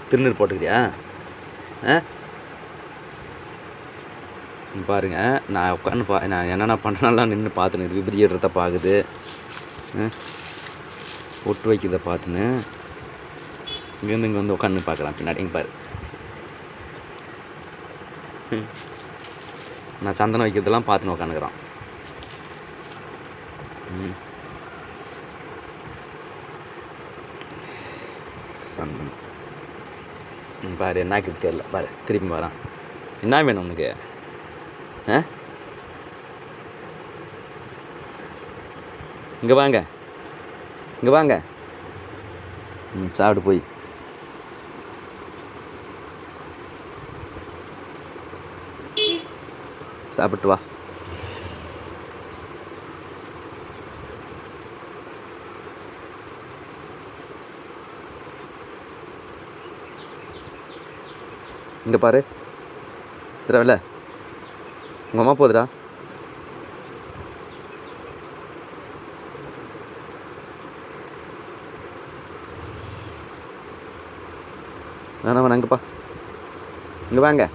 திருநீர் போட்டுக்கிறியா? பாருங்க, நான் உட்காந்து நான் என்னென்ன பண்ணனாலாம் நின்று பார்த்துன்னு இது விபதி ஏற்றத்தை பார்க்குது, ஒட்டு வைக்கிறத பார்த்துன்னு இங்கேருந்து இங்கே வந்து உட்காந்து பார்க்குறான் பின்னாடி. இங்கே பாரு, நான் சந்தனம் வைக்கிறதெல்லாம் பார்த்துன்னு உட்காந்துக்கிறான். சந்தனம் பாரு, என்னாக்கு தெரியல பாரு, திரும்பி வரான். என்ன வேணும் உனக்கு? இங்கே வாங்க, இங்கே வாங்க, சாப்பிட்டு போய் சாப்பிட்டு வா. இங்கே பாரு, இல்லை உங்கள் அம்மா போகுதுடா. வேணாம் இங்கேப்பா, இங்கே வாங்க.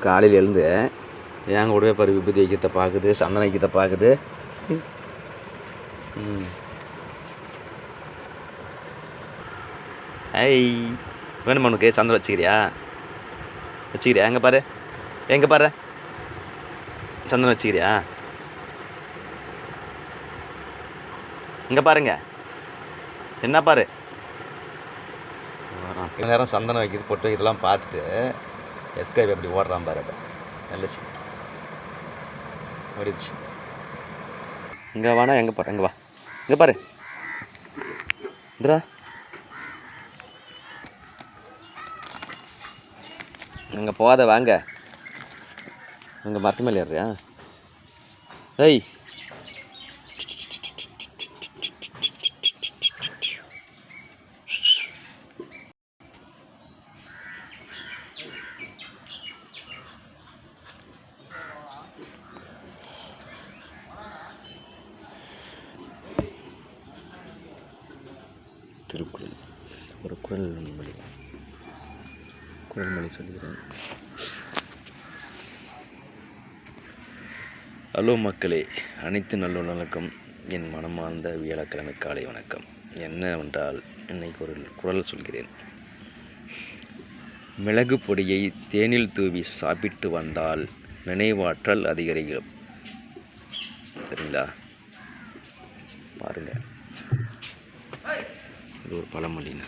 காலையில் எழுந்து என் கூடவே பாரு விபூதி வைக்கிறத பார்க்குது, சந்தனம் வைக்கிறத பார்க்குது. ஐய், வேணுமா உனக்கு? சந்தனம் வச்சுக்கிறியா? எங்கே பாரு, எங்கே பாரு, சந்தனம் வச்சுக்கிறியா? இங்கே பாருங்க, என்ன பாரு. நேரம் சந்தனம் வைக்கிறது, பொட்டு வைக்கிறதெல்லாம் பார்த்துட்டு எஸ்கே எப்படி ஓடுறான் பாரு. அதை நல்லச்சு ஓடிச்சு. இங்கே வானா, எங்கே பாரு, எங்கே வா, இங்கே பாரு, இந்தா அங்கே போகாத, வாங்க. அங்கே மரத்து மேலே ஏறியா? ஏய், திருக்குறள் ஒரு குறள்மொழி சொல்கிறேன். ஹலோ மக்களே, அனைத்து நல்லுணக்கம், என் மனமார்ந்த வியாழக்கிழமை காலை வணக்கம். என்னவென்றால் இன்னைக்கு ஒரு குறள் சொல்கிறேன். மிளகு பொடியை தேனில் தூவி சாப்பிட்டு வந்தால் நினைவாற்றல் அதிகரிக்கும். சரிங்களா? பாருங்க, இது ஒரு பழமொழின்னு.